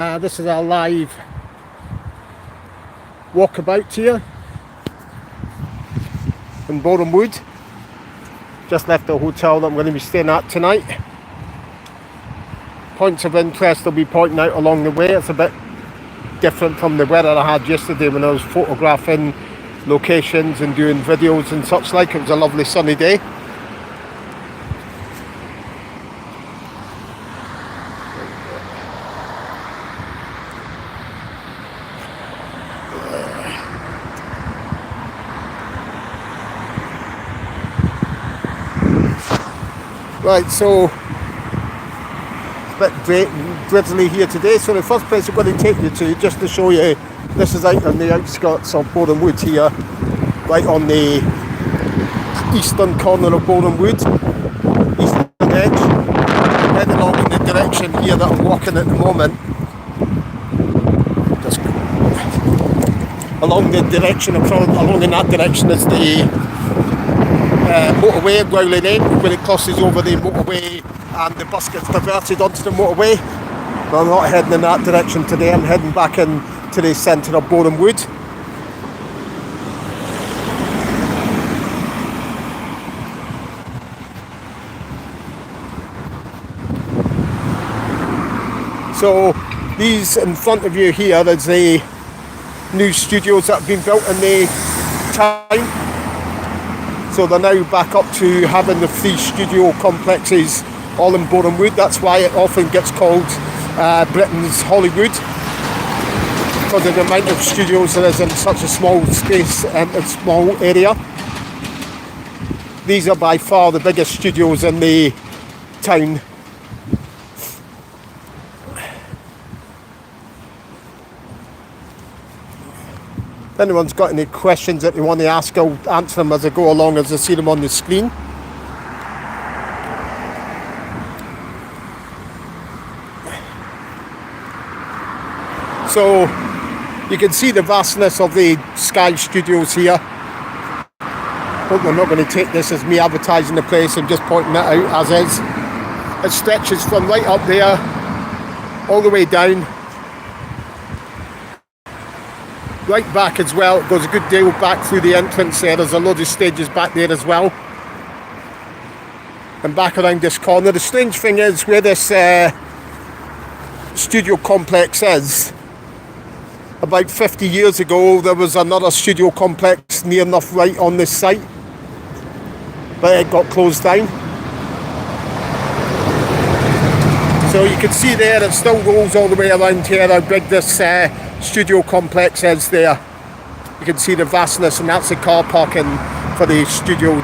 This is our live walkabout here in Borehamwood. Just left the hotel that I'm going to be staying at tonight. Points of interest I'll be pointing out along the way. It's a bit different from the weather I had yesterday when I was photographing locations and doing videos and such like. It was a lovely sunny day. Right, so it's a bit drizzly here today. So the first place I'm going to take you to, just to show you, this is out on the outskirts of Borehamwood here, right on the eastern corner of Borehamwood, eastern edge, heading along in the direction here that I'm walking at the moment. Just along the direction, along in that direction is the motorway at YNE, when it crosses over the motorway and the bus gets diverted onto the motorway. But I'm not heading in that direction today. I'm heading back into the centre of Borehamwood. So these in front of you here is the new studios that have been built in the town. So they're now back up to having the 3 studio complexes all in Borehamwood. That's why it often gets called Britain's Hollywood, because of the amount of studios there is in such a small space and a small area. These are by far the biggest studios in the town. If anyone's got any questions that they want to ask, I'll answer them as I go along, as I see them on the screen. So you can see the vastness of the Sky Studios here. Hope they're not going to take this as me advertising the place. I'm just pointing that out as is. It stretches from right up there all the way down, right back as well. It goes a good deal back through the entrance there. There's a load of stages back there as well, and back around this corner. The strange thing is, where this studio complex is, about 50 years ago there was another studio complex near enough right on this site, but it got closed down. So you can see there it still rolls all the way around here how big this studio complex is there. You can see the vastness, and that's the car parking for the studio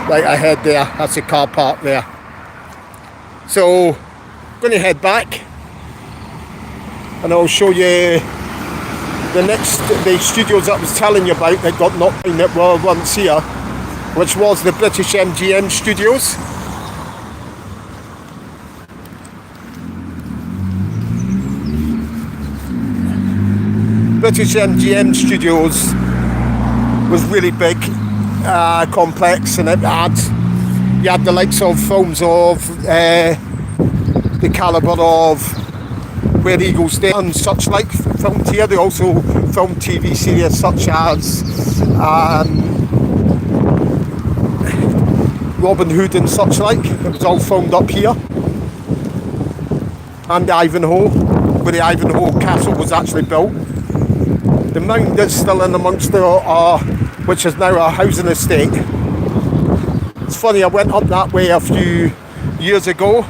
right ahead there. That's the car park there. So I'm going to head back and I'll show you the studios that I was telling you about that got knocked down that were once here, which was the British MGM Studios. British MGM Studios was really big, complex, and you had the likes of films of the calibre of Where Eagles Dare and such like filmed here. They also filmed TV series such as Robin Hood and such like. It was all filmed up here. And Ivanhoe, where the Ivanhoe Castle was actually built. The mound that's still in amongst which is now a housing estate. It's funny, I went up that way a few years ago,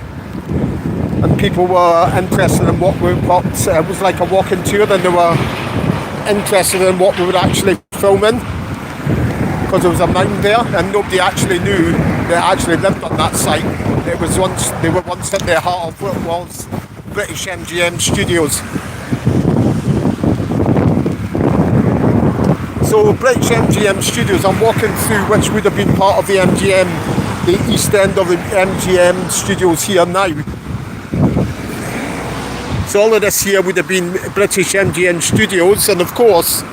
and people were interested in what it was like a walking tour, and they were interested in what we were actually filming, because there was a mound there, and nobody actually knew they actually lived on that site. They were once at the heart of what was British MGM Studios. So British MGM Studios, I'm walking through which would have been part of the east end of the MGM Studios here now. So all of this here would have been British MGM Studios, and of course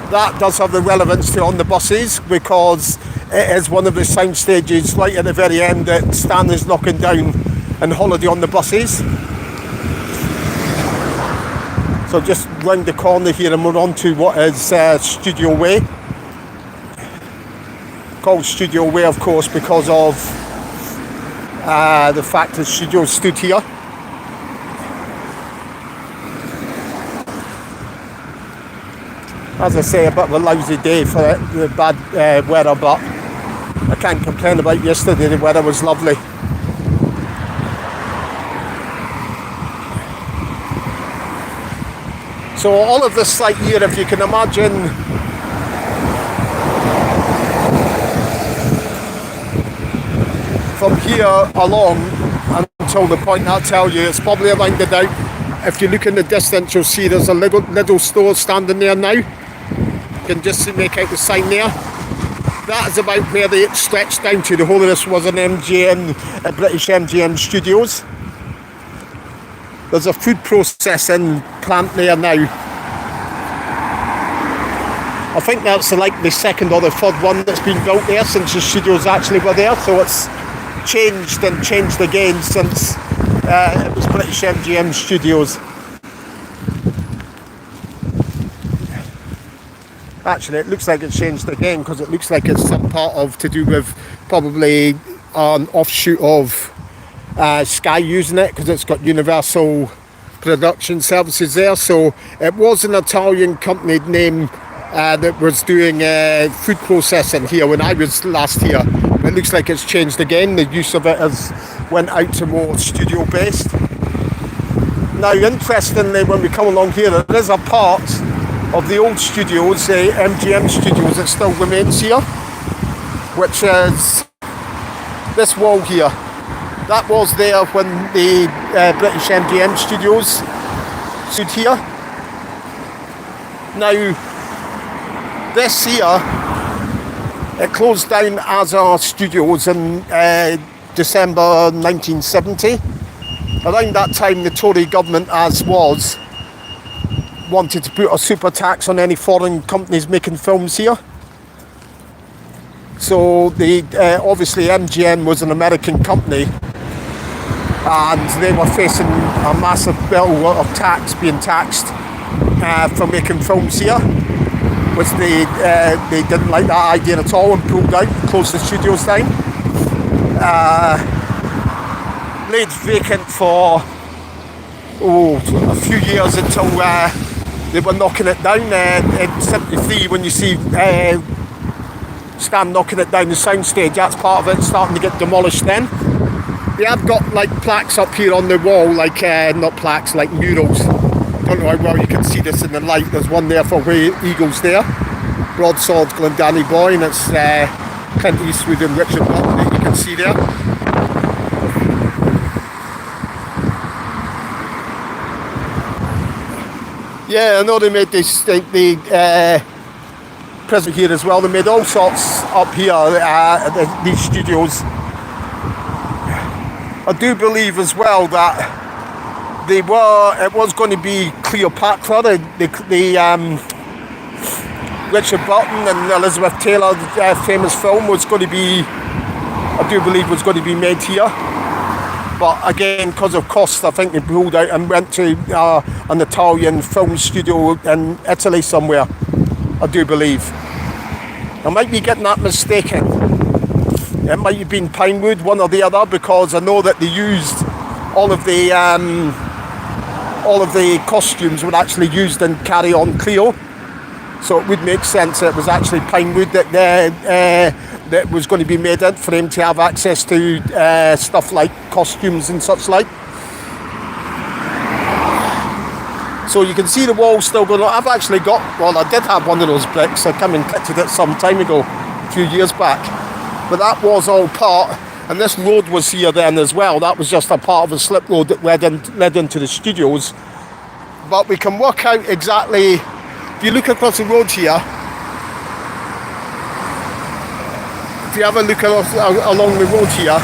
that does have the relevance to on the buses, because it is one of the sound stages right at the very end that Stan is knocking down and Holiday on the buses. So just round the corner here and we're on to what is Studio Way. Called Studio Way, of course, because of the fact that studios stood here. As I say, a bit of a lousy day for the bad weather, but I can't complain about yesterday. The weather was lovely. So all of this site here, if you can imagine, from here along until the point I'll tell you, it's probably around about, if you look in the distance, you'll see there's a little store standing there now. You can just make out the sign there. That is about where they stretched down to. The whole of this was an MGM, a British MGM Studios. There's a food processing plant there now. I think that's like the second or the third one that's been built there since the studios actually were there. So it's changed and changed again since it was British MGM Studios. Actually, it looks like it's changed again because it looks like it's some part of to do with probably an offshoot of Sky using it, because it's got Universal Production Services there. So it was an Italian company name that was doing food processing here when I was last here. It looks like it's changed again. The use of it has went out to more studio based. Now, interestingly, when we come along here, there is a part of the old studios, the MGM Studios, that still remains here, which is this wall here. That was there when the British MGM Studios stood here. Now, this here, it closed down as our studios in December 1970. Around that time, the Tory government, as was, wanted to put a super tax on any foreign companies making films here. So the obviously MGM was an American company, and they were facing a massive bill of tax, being taxed for making films here, which they didn't like that idea at all and pulled out, closed the studios down. Laid vacant for a few years until they were knocking it down. In 73, when you see Stan knocking it down the soundstage, that's part of it starting to get demolished then. They have got like plaques up here on the wall, like not plaques, like murals. Don't know how well you can see this in the light. There's one there for Way Eagles there, Broadsword, Glendanny Boy, and it's Clint Eastwood and Richard Burton that you can see there. Yeah, I know they made this, the present here as well. They made all sorts up here at these studios. I do believe as well that it was going to be Cleopatra, the Richard Burton and Elizabeth Taylor famous film was going to be, I do believe was going to be made here. But again, because of cost, I think they pulled out and went to an Italian film studio in Italy somewhere, I do believe. I might be getting that mistaken. It might have been Pinewood, one or the other, because I know that they used all of the costumes were actually used in Carry On Cleo. So it would make sense that it was actually Pinewood that was going to be made in for him to have access to stuff like costumes and such like. So you can see the wall still going on. I've actually got, well, I did have one of those bricks. I came and collected it some time ago, a few years back. But that was all part, and this road was here then as well. That was just a part of a slip road that led into the studios. But we can work out exactly, if you look across the road here, if you have a look along the road here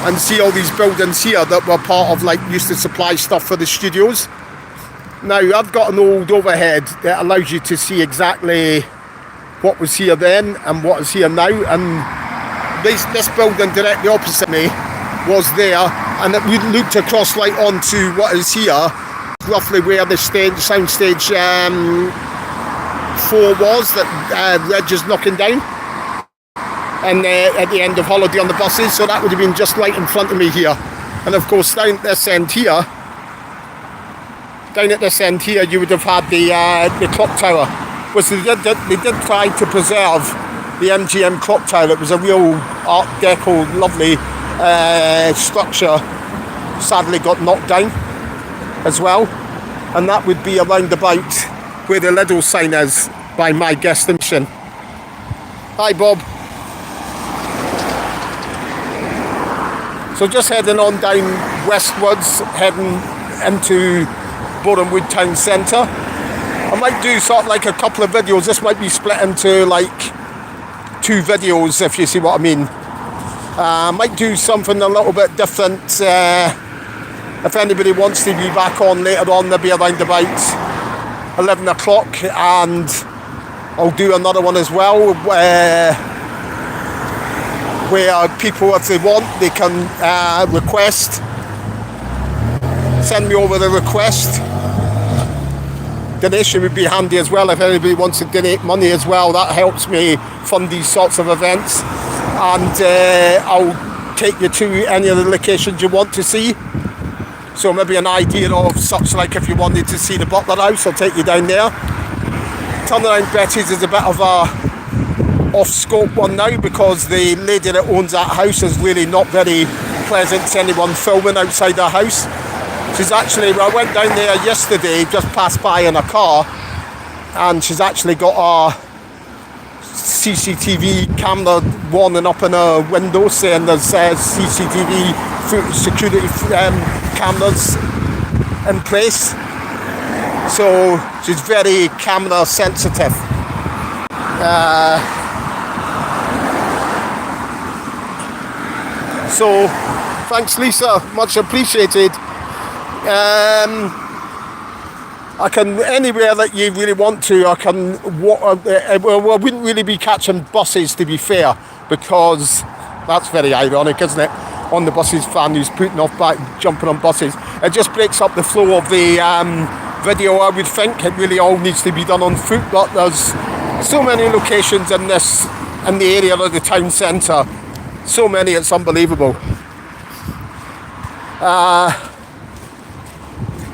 and see all these buildings here that were part of, like, used to supply stuff for the studios. Now, I've got an old overhead that allows you to see exactly what was here then and what is here now. And this building directly opposite me was there, and we looked across right onto what is here, roughly where the soundstage 4 was that Reg is knocking down, and at the end of Holiday on the Buses, so that would have been just right in front of me here. And of course down at this end here, you would have had the clock tower, which they did try to preserve the MGM Clock Tower. It was a real Art Deco, lovely structure. Sadly got knocked down as well, and that would be around about where the Lidl sign is, by my guesstimation. Hi Bob. So just heading on down westwards, heading into Borehamwood Town Centre. I might do sort of like a couple of videos. This might be split into like 2 videos, if you see what I mean. I might do something a little bit different. If anybody wants to be back on later on, they'll be around about 11 o'clock, and I'll do another one as well where people, if they want, they can request, send me over the request. Donation would be handy as well. If anybody wants to donate money as well, that helps me fund these sorts of events, and I'll take you to any of the locations you want to see. So maybe an idea of such like if you wanted to see the Butler House, I'll take you down there. Turnaround Betty's is a bit of a off-scope one now, because the lady that owns that house is really not very pleasant to anyone filming outside her house. She's actually, well, I went down there yesterday, just passed by in a car, and she's actually got a CCTV camera warning up in her window saying there's CCTV security cameras in place. So she's very camera sensitive. So thanks Lisa, much appreciated. I can, anywhere that you really want to, I can, well, I wouldn't really be catching buses, to be fair, because that's very ironic, isn't it? On the buses fan who's putting off back, jumping on buses. It just breaks up the flow of the video, I would think. It really all needs to be done on foot, but there's so many locations in the area of the town centre. So many, it's unbelievable.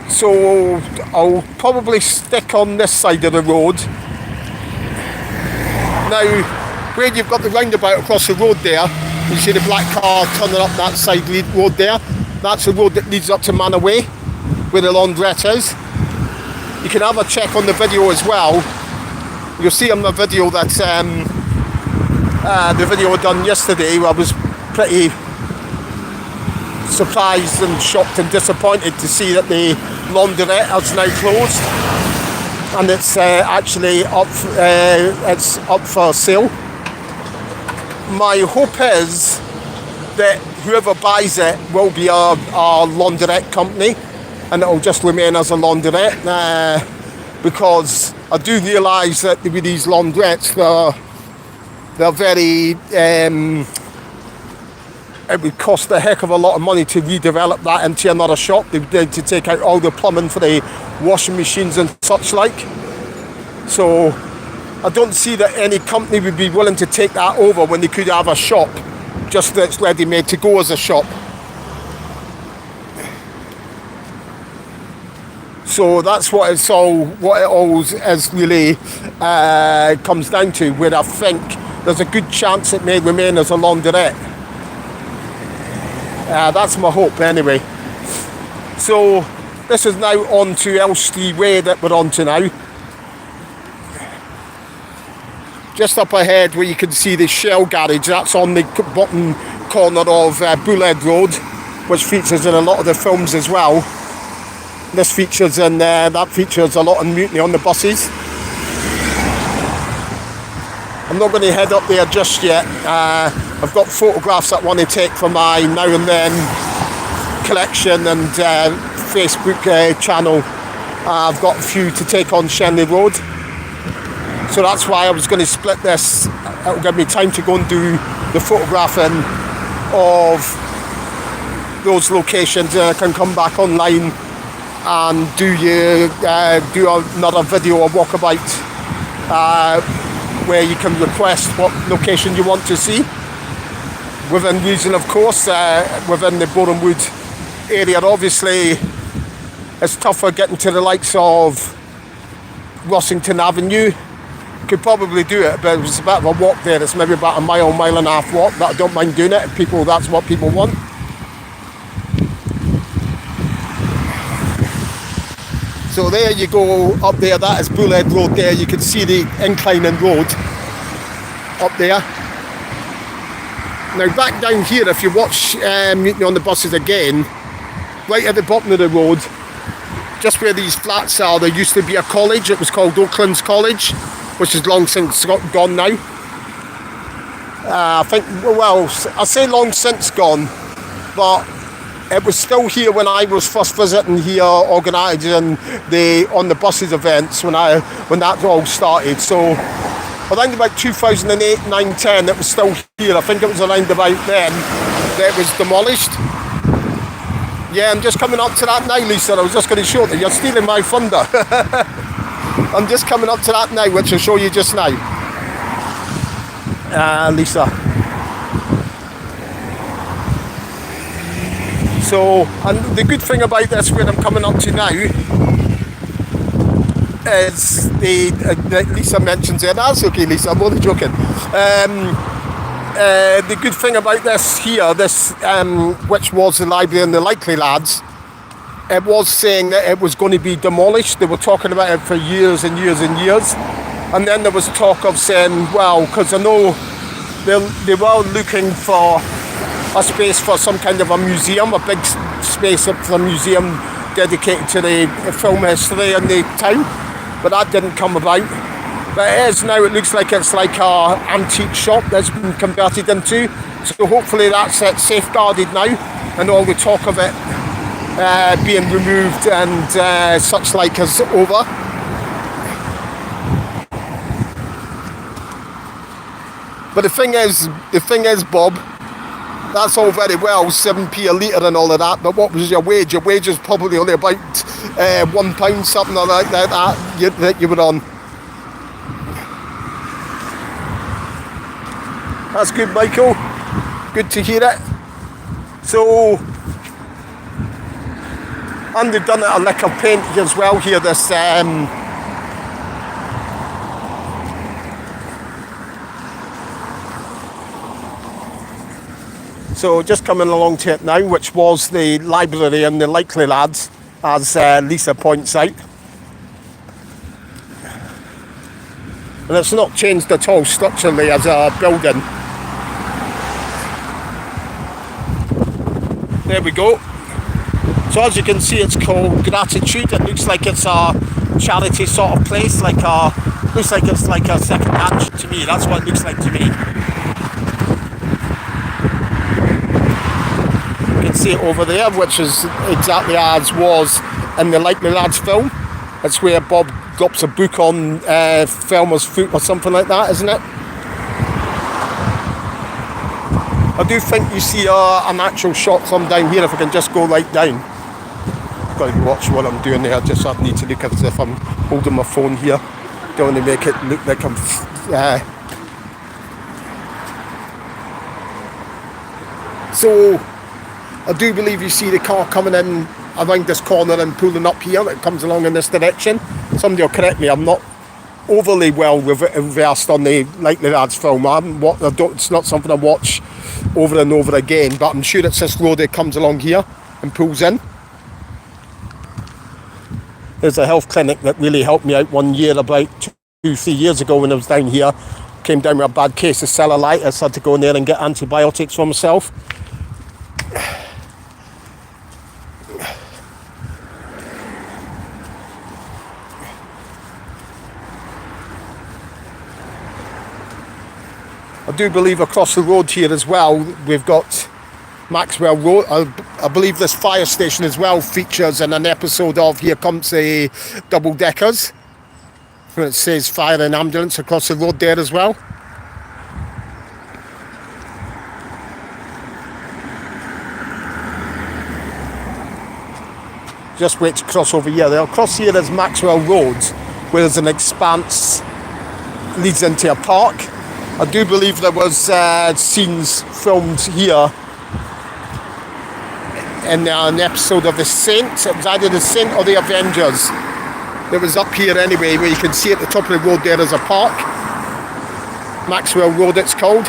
So I'll probably stick on this side of the road. Now, where you've got the roundabout across the road there, you see the black car turning up that side road there. That's the road that leads up to Manor Way, where the LRET is. You can have a check on the video as well. You'll see on the video that the video I done yesterday, I was pretty surprised and shocked and disappointed to see that the laundrette is now closed, and it's actually up for sale. My hope is that whoever buys it will be our laundrette company, and it'll just remain as a laundrette, because I do realise that with these laundrettes, they're very it would cost a heck of a lot of money to redevelop that into another shop. They need to take out all the plumbing for the washing machines and such like. So I don't see that any company would be willing to take that over when they could have a shop just that's ready made to go as a shop. So that's what it all is really comes down to, where I think there's a good chance it may remain as a laundrette. That's my hope anyway. So this is now on to Elstree Way that we're on to now. Just up ahead where you can see the Shell garage, that's on the bottom corner of Bullhead Road, which features in a lot of the films as well. This features in that features a lot in Mutiny on the Buses. I'm not going to head up there just yet. I've got photographs that I want to take for my Now and Then collection and Facebook channel. I've got a few to take on Shanley Road. So that's why I was going to split this. It'll give me time to go and do the photographing of those locations, and I can come back online and do another video or walkabout where you can request what location you want to see. Within reason, of course, within the Borehamwood area. Obviously, it's tougher getting to the likes of Rossington Avenue. Could probably do it, but it's a bit of a walk there. It's maybe about a mile and a half walk, but I don't mind doing it if that's what people want. So there you go, up there, that is Bullhead Road there. You can see the inclining road up there. Now back down here, if you watch Mutiny on the Buses again, right at the bottom of the road, just where these flats are, there used to be a college. It was called Oakland's College, which is long since gone now. I think, well, I say long since gone, but it was still here when I was first visiting here, organising the On the Buses events when that all started. So around about 2008, 9, 10, it was still here. I think it was around about then that it was demolished. Yeah, I'm just coming up to that now, Lisa. I was just going to show you. You're stealing my thunder. I'm just coming up to that now, which I'll show you just now. Lisa. So, and the good thing about this, where I'm coming up to now, is Lisa mentions it. That's okay, Lisa, I'm only joking. The good thing about this here, which was the library and the Likely Lads, it was saying that it was going to be demolished. They were talking about it for years and years and years. And then there was talk of saying, well, because I know they were looking for a space for some kind of a museum, a big space for a museum dedicated to the film history in the town. But that didn't come about. But it is now, it looks like it's like an antique shop that's been converted into. So hopefully that's safeguarded now, and all the talk of it being removed and such like is over. But the thing is, Bob, that's all very well, 7p a litre and all of that, but what was your wage? Your wage is probably only about £1, something like that you were on. That's good, Michael. Good to hear it. So, and they've done it a lick of paint as well here, this so just coming along to it now, which was the library and the Likely Lads, as Lisa points out. And it's not changed at all structurally as a building. There we go. So as you can see, it's called Gratitude. It looks like it's a charity sort of place, looks like it's like a second hand to me. That's what it looks like to me. You can see it over there, which is exactly as was in the Likely Lads film. It's where Bob drops a book on Thelma's foot or something like that, isn't it? I do think you see an actual shot from down here, if I can just go right down. I've got to watch what I'm doing there, just I need to look as if I'm holding my phone here. Don't want to make it look like I'm... So, I do believe you see the car coming in around this corner and pulling up here. It comes along in this direction. Somebody will correct me, I'm not overly well versed on the Likely Lads film. It's not something I watch over and over again, but I'm sure it's this road that comes along here and pulls in. There's a health clinic that really helped me out one year, about 2-3 years ago when I was down here. Came down with a bad case of cellulitis, had to go in there and get antibiotics for myself. I do believe across the road here as well, we've got Maxwell Road. I believe this fire station as well features in an episode of Here Comes the Double Deckers. It says fire and ambulance across the road there as well. Just wait to cross over here. They'll cross here as Maxwell Road, where there's an expanse leads into a park. I do believe there was scenes filmed here in an episode of The Saint. It was either The Saint or The Avengers. It was up here anyway, where you can see at the top of the road there is a park. Maxwell Road it's called.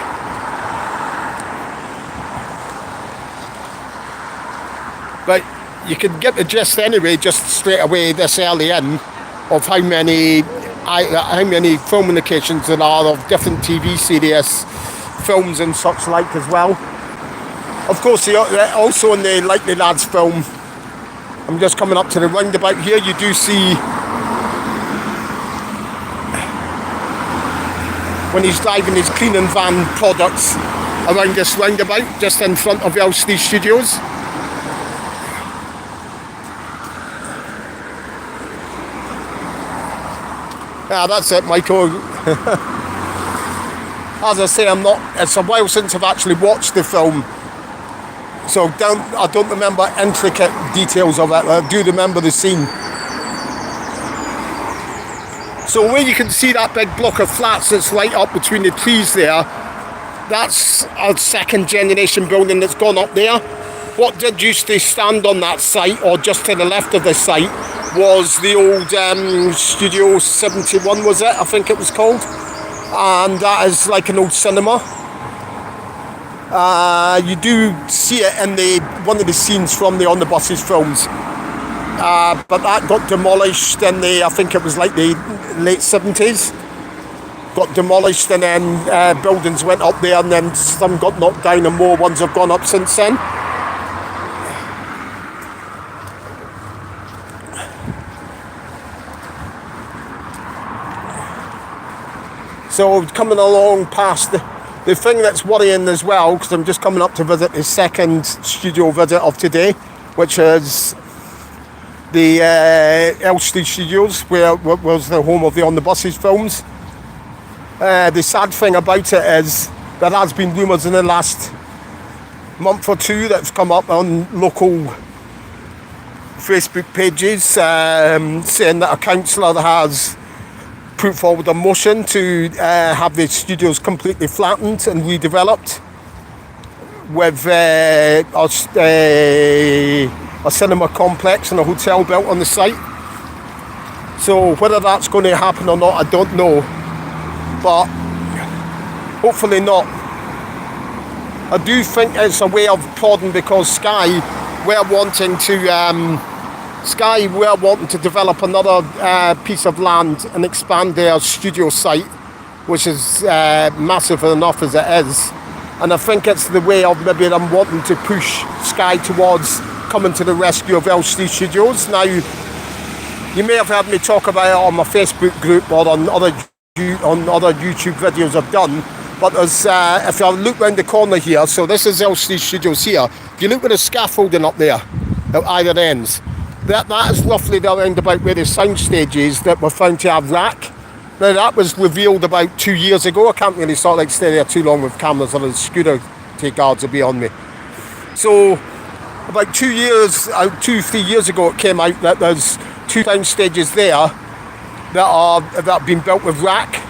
But you can get the gist anyway, just straight away this early in, of how many film locations there are of different TV series, films and such like as well. Of course, also in the Likely Lads film, I'm just coming up to the roundabout here, you do see when he's driving his cleaning van products around this roundabout, just in front of LRET Studios. Yeah, that's it, Michael. As I say, it's a while since I've actually watched the film, so I don't remember intricate details of it. I do remember the scene. So where you can see that big block of flats that's right up between the trees there, that's a second generation building that's gone up there. What did used to stand on that site, or just to the left of the site, was the old Studio 71, was it? I think it was called. And that is like an old cinema. You do see it in one of the scenes from the On the Buses films. But that got demolished in I think it was like the late 70s. Got demolished, and then buildings went up there, and then some got knocked down, and more ones have gone up since then. So coming along past the thing that's worrying as well, because I'm just coming up to visit the second studio visit of today, which is the LRET Studios, where was the home of the On the Buses films. The sad thing about it is there has been rumours in the last month or two that's come up on local Facebook pages saying that a councillor has put forward a motion to have the studios completely flattened and redeveloped with a cinema complex and a hotel built on the site. So whether that's going to happen or not, I don't know, but hopefully not. I do think it's a way of prodding, because Sky were wanting to develop another piece of land and expand their studio site, which is massive enough as it is. And I think it's the way of maybe them wanting to push Sky towards coming to the rescue of LRET Studios. Now, you may have heard me talk about it on my Facebook group or on other YouTube videos I've done, but there's, if you look round the corner here, so this is LRET Studios here. If you look at the scaffolding up there at either ends, that is roughly the roundabout where the sound stage is that were found to have rack. Now that was revealed about 2 years ago. I can't really stay there too long with cameras, or the security guards will be on me. So about 3 years ago it came out that there's 2 sound stages there that have been built with rack.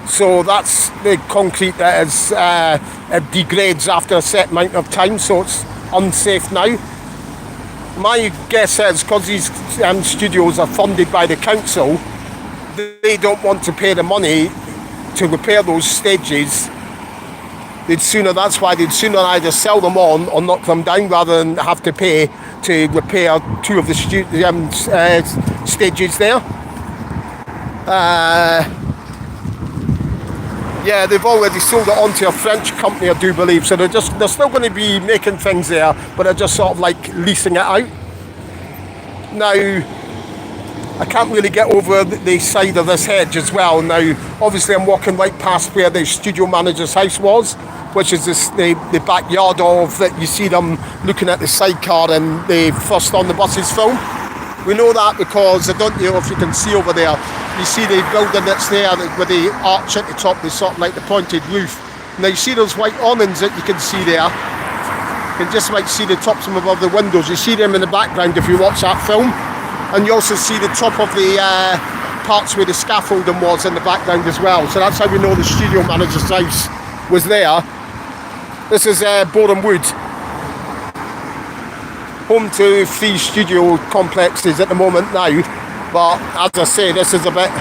So that's the concrete that is it degrades after a set amount of time, so it's unsafe now. My guess is, because these studios are funded by the council, they don't want to pay the money to repair those stages. That's why they'd sooner either sell them on or knock them down, rather than have to pay to repair 2 of the stages there. Yeah, they've already sold it on to a French company, I do believe, so they're still going to be making things there, but they're just sort of like leasing it out. Now, I can't really get over the side of this hedge as well. Now, obviously I'm walking right past where the studio manager's house was, which is the backyard of that. You see them looking at the sidecar in the first On the Buses film. We know that because, I don't know if you can see over there, you see the building that's there with the arch at the top, the sort of like the pointed roof. Now you see those white awnings that you can see there. You can just about see the tops of them above the windows. You see them in the background if you watch that film. And you also see the top of the parts where the scaffolding was in the background as well. So that's how we know the studio manager's house was there. This is Borehamwood, home to 3 studio complexes at the moment now. But as I say, this is a bit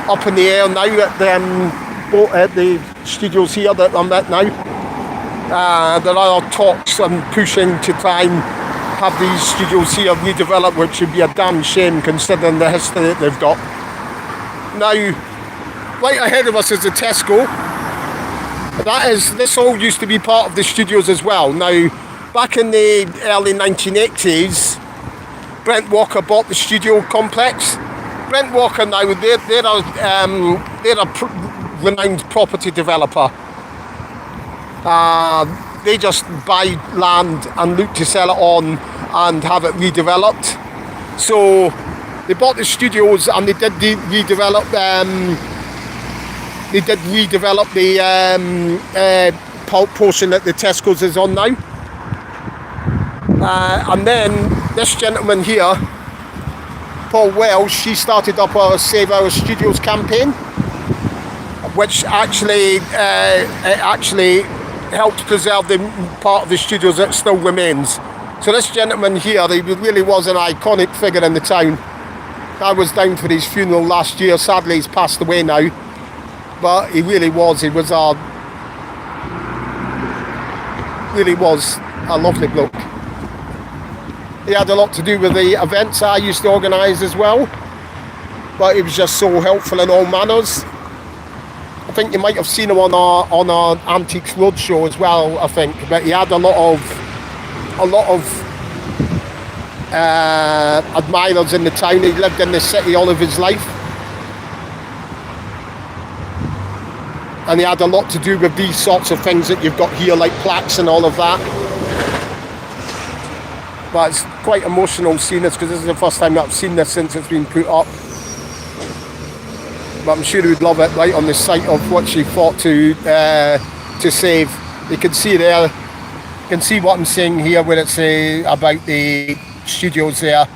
up in the air now at the studios here that I'm at now. There are talks and pushing to try and have these studios here redeveloped, which would be a damn shame considering the history that they've got. Now, right ahead of us is the Tesco. This all used to be part of the studios as well. Now, back in the early 1980s, Brent Walker bought the studio complex. Brent Walker now, they're a renowned property developer. They just buy land and look to sell it on and have it redeveloped. So they bought the studios and they did redevelop the portion that the Tesco's is on now. And then this gentleman here, Paul Welsh, she started up a Save Our Studios campaign, which actually helped preserve the part of the studios that still remains. So this gentleman here, he really was an iconic figure in the town. I was down for his funeral last year. Sadly, he's passed away now. But he really was a lovely bloke. He had a lot to do with the events I used to organise as well. But he was just so helpful in all manners. I think you might have seen him on our Antiques Roadshow as well, I think. But he had a lot of admirers in the town. He lived in the city all of his life. And he had a lot to do with these sorts of things that you've got here, like plaques and all of that. But it's quite emotional seeing this, because this is the first time I've seen this since it's been put up. But I'm sure he would love it, right on the site of what she fought to save. You can see there, you can see what I'm saying here, where it's about the studios there.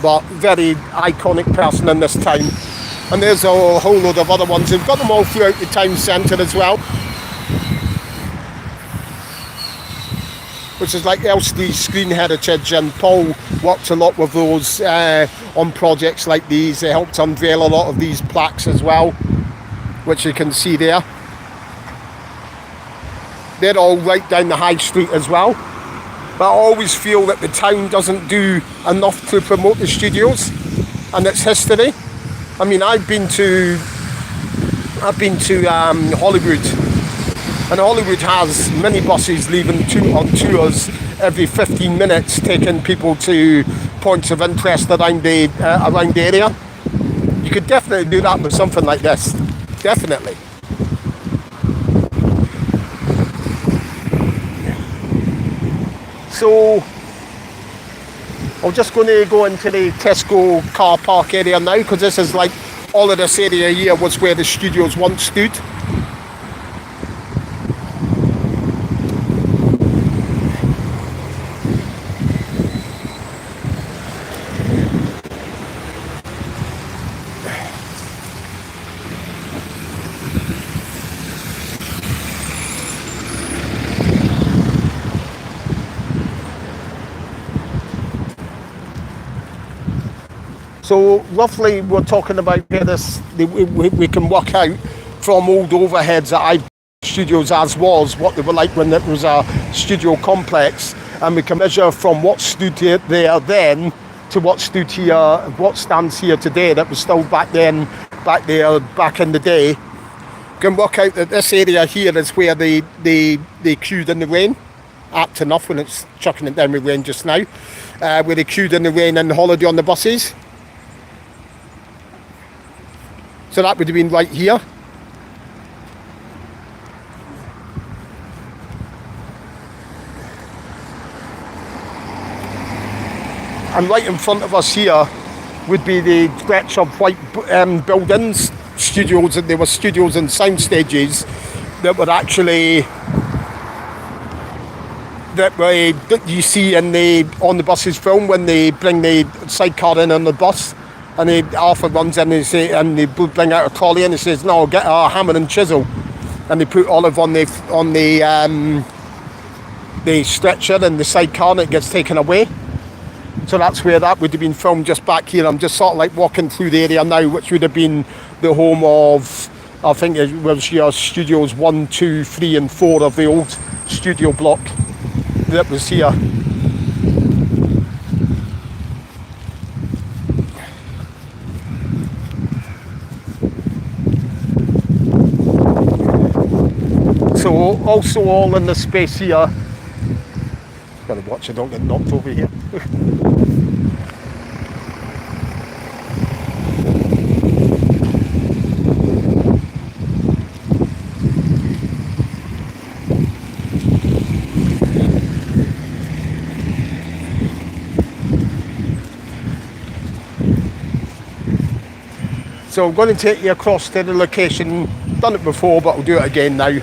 But very iconic person in this town. And there's a whole load of other ones. We've got them all throughout the town centre as well, which is like LCD Screen Heritage, and Paul worked a lot with those on projects like these. They helped unveil a lot of these plaques as well, which you can see there. They're all right down the high street as well. But I always feel that the town doesn't do enough to promote the studios and its history. I mean, I've been to Hollywood, and Hollywood has minibuses leaving on tours every 15 minutes, taking people to points of interest around the area. You could definitely do that with something like this, definitely. So I'm just going to go into the Tesco car park area now, because this is like, all of this area here was where the studios once stood. So roughly we're talking about where we can work out from old overheads that studios as was, what they were like when it was a studio complex, and we can measure from what stood there then to what stood here, what stands here today that was still back there back in the day. We can work out that this area here is where they queued in the rain, apt enough when it's chucking it down with rain just now, where they queued in the rain and holiday on the buses. So that would have been right here. And right in front of us here would be the stretch of white buildings, studios, and there were studios and sound stages that were actually that you see in the On the Bus's film when they bring the sidecar in on the bus, and Arthur runs in and they bring out a trolley and he says, "No, get a hammer and chisel," and they put Olive on the stretcher and the sidecar, and it gets taken away. So that's where that would have been filmed, just back here. I'm just sort of like walking through the area now, which would have been the home of, I think it was your studios 1, 2, 3 and 4 of the old studio block that was here. So also all in the space here, gotta watch I don't get knocked over here. So I'm going to take you across to the location. Done it before, but I'll do it again now.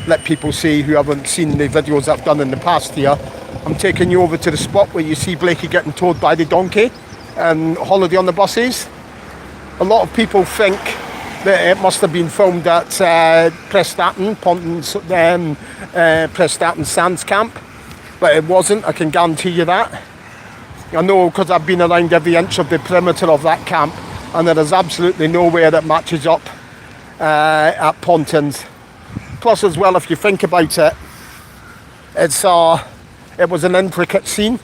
Let people see who haven't seen the videos I've done in the past here. I'm taking you over to the spot where you see Blakey getting towed by the donkey and Holiday on the Buses. A lot of people think that it must have been filmed at Prestatyn, Prestatyn Sands Camp, but it wasn't, I can guarantee you that. I know because I've been around every inch of the perimeter of that camp, and there is absolutely nowhere that matches up at Pontins. Plus as well, if you think about it, it was an intricate scene.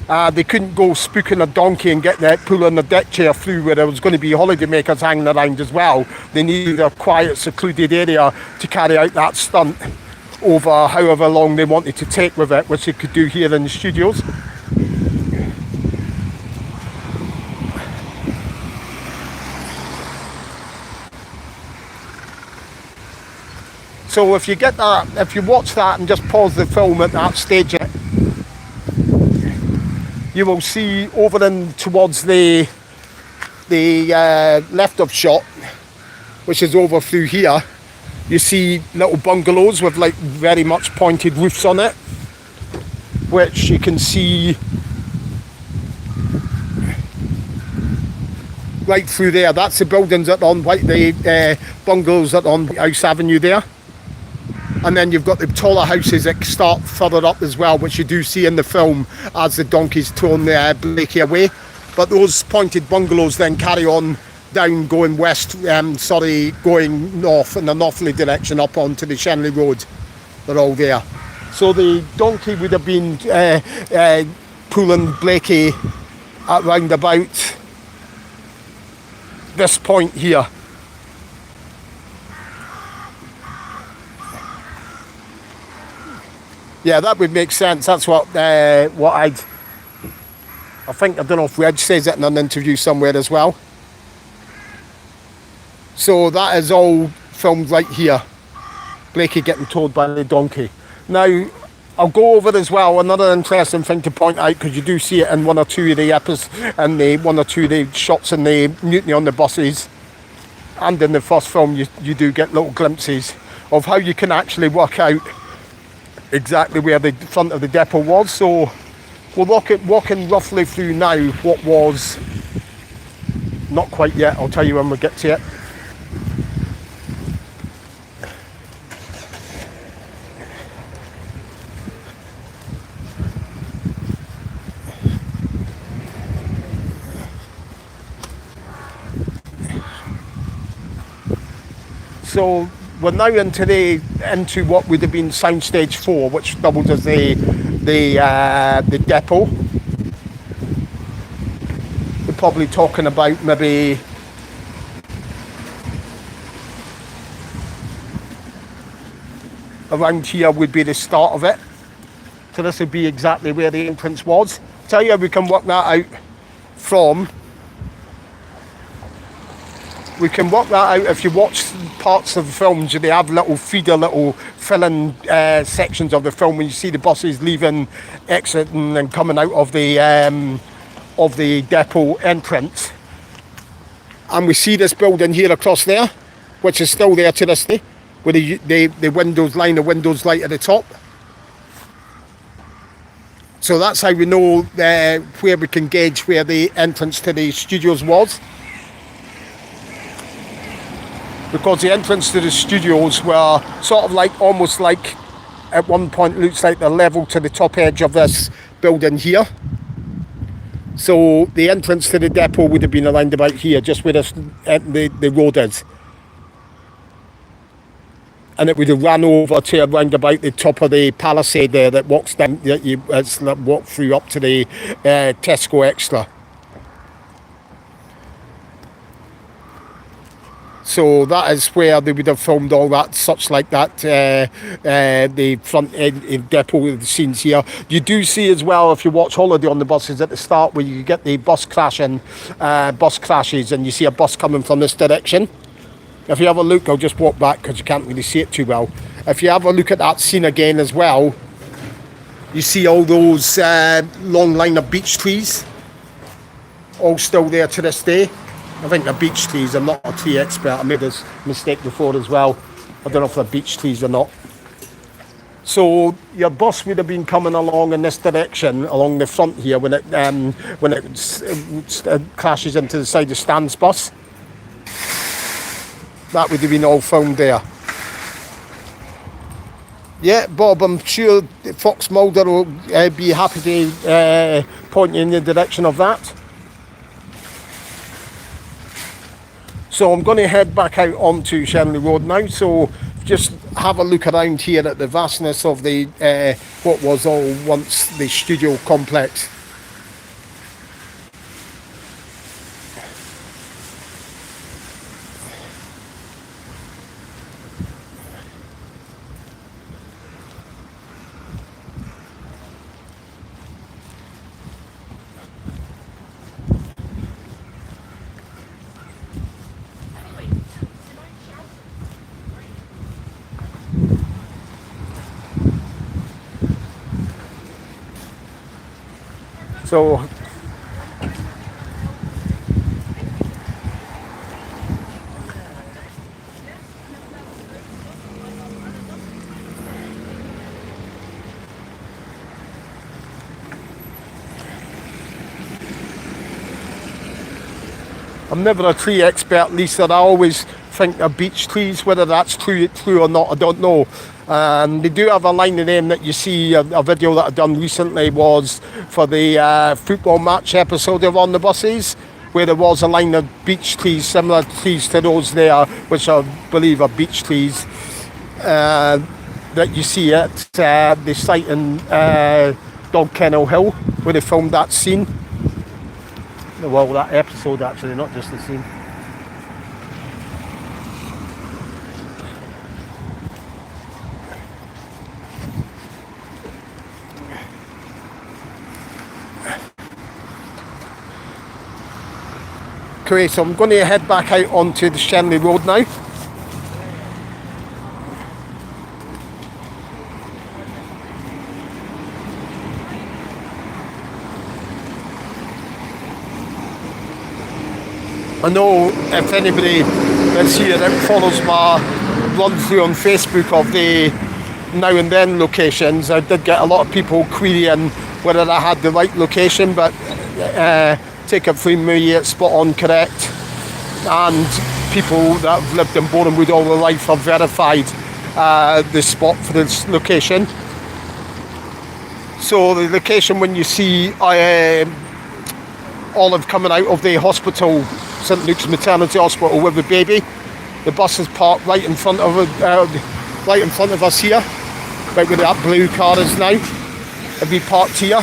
They couldn't go spooking a donkey and pulling a deck chair through where there was going to be holidaymakers hanging around as well. They needed a quiet, secluded area to carry out that stunt over however long they wanted to take with it, which they could do here in the studios. So if you get that, if you watch that and just pause the film at that stage, you will see over in towards the left of shot, which is over through here, you see little bungalows with like very much pointed roofs on it, which you can see right through there. That's the buildings that are on the bungalows that are on House Avenue there. And then you've got the taller houses that start further up as well, which you do see in the film as the donkeys towing Blakey away. But those pointed bungalows then carry on down, going west, going north in the northerly direction up onto the Shanley Road. They're all there. So the donkey would have been pulling Blakey at round about this point here. Yeah, that would make sense. That's what I think, I don't know if Reg says it in an interview somewhere as well. So that is all filmed right here. Blakey getting towed by the donkey. Now, I'll go over as well, another interesting thing to point out, because you do see it in one or two of the episodes, and one or two of the shots in the Mutiny on the Buses, and in the first film you do get little glimpses of how you can actually work out exactly where the front of the depot was. So we're walking roughly through now what was, not quite yet, I'll tell you when we get to it. So we're now into what would have been Soundstage 4, which doubles as the depot. We're probably talking about maybe around here would be the start of it. So this would be exactly where the entrance was. Tell you, we can work that out from. We can work that out if you watch parts of the films. They have little fill-in sections of the film when you see the buses leaving, exiting and coming out of the of the depot entrance. And we see this building here across there, which is still there to this day, with the windows, line of windows light at the top. So that's how we know where we can gauge where the entrance to the studios was. Because the entrance to the studios were sort of like, almost like, at one point looks like they're level to the top edge of this building here. So the entrance to the depot would have been around about here, just where the road is. And it would have ran over to around about the top of the palisade there that walks down, that you walk through up to the Tesco Extra. So that is where they would have filmed all that, such like that, the front end depot scenes here. You do see as well, if you watch Holiday on the Buses at the start, where you get the bus crashes, and you see a bus coming from this direction. If you have a look, I'll just walk back because you can't really see it too well. If you have a look at that scene again as well, you see all those long line of beech trees, all still there to this day. I think they're beech trees. I'm not a tree expert. I made this mistake before as well. I don't know if they're beech trees or not. So your bus would have been coming along in this direction, along the front here, when it crashes into the side of Stan's bus. That would have been all filmed there. Yeah, Bob, I'm sure Fox Mulder will be happy to point you in the direction of that. So I'm going to head back out onto Shanley Road now. So just have a look around here at the vastness of the what was all once the studio complex. So I'm never a tree expert, Lisa. I always think of beech trees. Whether that's true or not, I don't know. They do have a line of them that you see. A video that I've done recently was for the football match episode of On the Buses, where there was a line of beech trees, similar trees to those there, which I believe are beech trees, that you see at the site in Dog Kennel Hill, where they filmed that scene. Well, that episode actually, not just the scene. Okay, so I'm going to head back out onto the Shanley Road now. I know if anybody that's here that follows my run through on Facebook of the now and then locations, I did get a lot of people querying whether I had the right location, but take it from me, it's spot on correct. And people that have lived in Borehamwood all their life have verified the spot for this location. So the location, when you see Olive coming out of the hospital, St Luke's Maternity Hospital with the baby, the bus is parked right in front of us here, right where that blue car is now. It'll be parked here.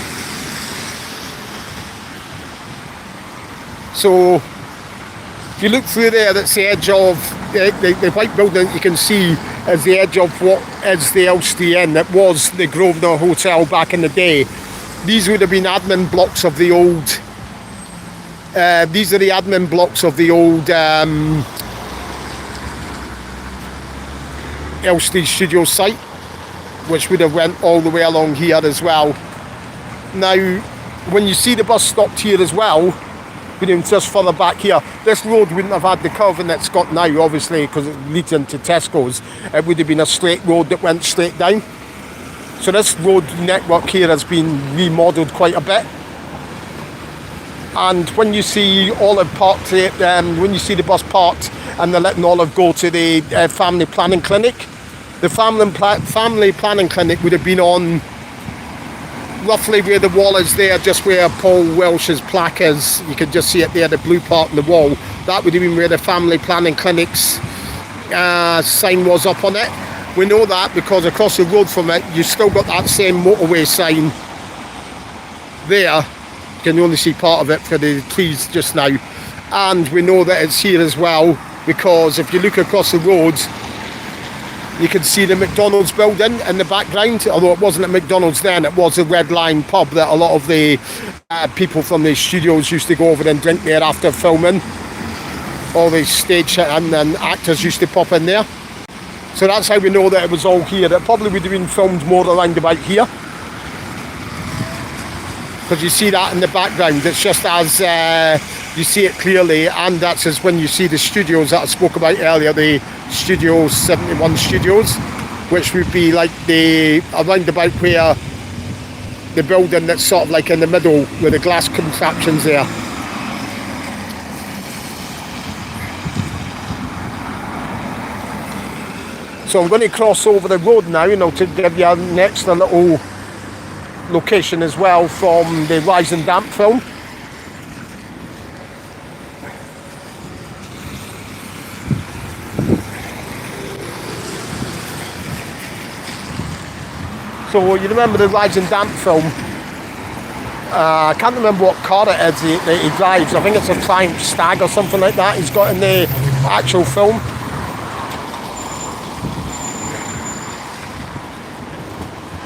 So if you look through there, that's the edge of the white building that you can see as the edge of what is the Elstree Inn. That was the Grosvenor Hotel back in the day. These would have been admin blocks of the old. These are the admin blocks of the old YNE Studios site, which would have went all the way along here as well. Now, when you see the bus stopped here as well, just further back here, this road wouldn't have had the curve that it's got now, obviously, because it leads into Tesco's. It would have been a straight road that went straight down. So this road network here has been remodelled quite a bit. And when you see Olive parked, when you see the bus parked and they're letting Olive go to the family planning clinic, the family planning clinic would have been on roughly where the wall is there, just where Paul Welsh's plaque is. You can just see it there, the blue part on the wall. That would have been where the family planning clinic's sign was up on it. We know that because across the road from it, you still got that same motorway sign there. You can only see part of it for the trees just now. And we know that it's here as well, because if you look across the road, you can see the McDonald's building in the background, although it wasn't a McDonald's then, it was a Red Line pub that a lot of the people from the studios used to go over and drink there after filming. All the stage and actors used to pop in there. So that's how we know that it was all here. It probably would have been filmed more around about here, because you see that in the background. It's just as you see it clearly, and that's as when you see the studios that I spoke about earlier, the Studio 71 Studios, which would be like the around about where the building that's sort of like in the middle with the glass contraptions there. So I'm going to cross over the road now, to give you an extra little location as well from the Rise and Damp film. So you remember the Rise and Damp film? I can't remember what car it is that he drives. I think it's a Triumph Stag or something like that he's got in the actual film.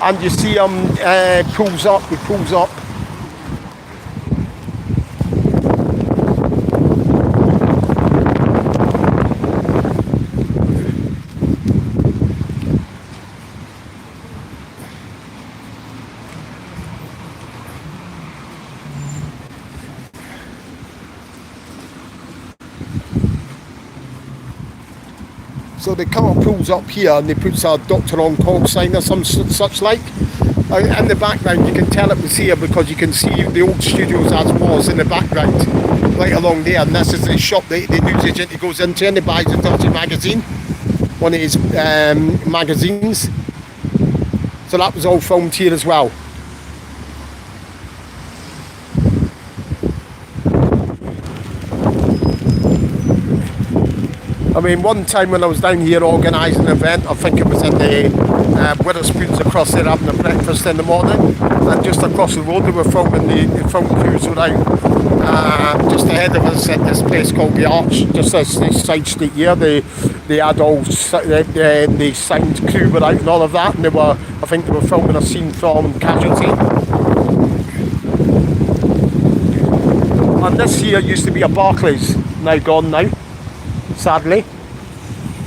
And you see him he pulls up. So the car pulls up here and they puts a Dr. On Call sign or some such like. In the background you can tell it was here because you can see the old studios as was in the background, right along there. And this is the shop that the newsagent goes into and he buys a dirty magazine, one of his magazines. So that was all filmed here as well. I mean, one time when I was down here organising an event, I think it was in the Witherspoons across there having a breakfast in the morning, and just across the road they were filming the film crews were out just ahead of us at this place called The Arch, just this side street here. They had all the sound crew were out and all of that, and I think they were filming a scene from Casualty. And this here used to be a Barclays, now gone now, sadly.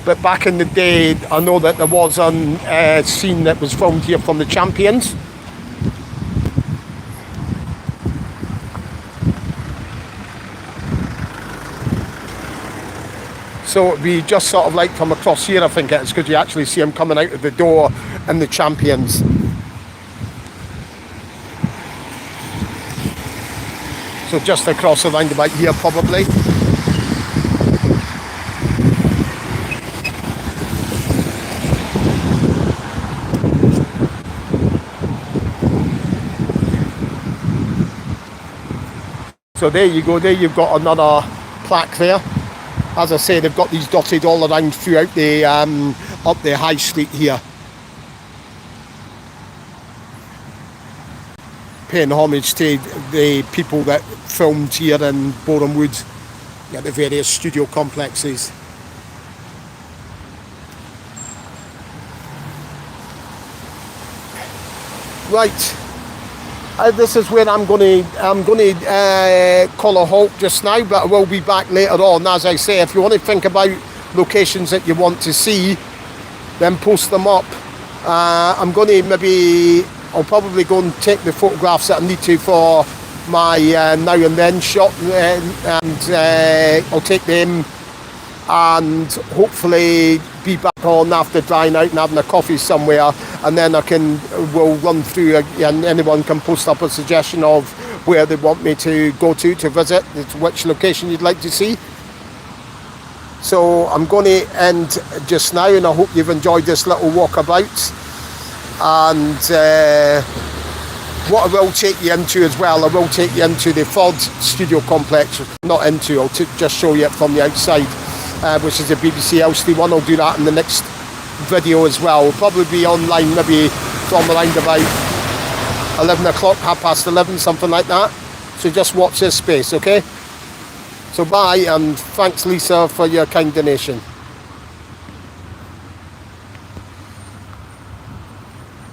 But back in the day, I know that there was a scene that was filmed here from the Champions. So it'd be just sort of like from across here, I think it is, because you actually see him coming out of the door in the Champions. So just across the roundabout here probably. So there you go, there you've got another plaque there. As I say, they've got these dotted all around throughout the up the high street here, paying homage to the people that filmed here in Borehamwood at the various studio complexes. Right. This is where I'm going to call a halt just now, but I will be back later on. As I say, if you want to think about locations that you want to see, then post them up. I'm going to I'll probably go and take the photographs that I need to for my Now and Then shop, and I'll take them and hopefully be back on after drying out and having a coffee somewhere, and then we'll run through, and anyone can post up a suggestion of where they want me to go to visit, which location you'd like to see. So I'm going to end just now, and I hope you've enjoyed this little walkabout. And what I will take you into as well, I will take you into the Ford studio complex. Not into, I'll just show you it from the outside, which is the BBC LCD one. I'll do that in the next video as well. We'll probably be online maybe from around about 11 o'clock, 11:30, something like that. So just watch this space, okay? So bye, and thanks Lisa for your kind donation.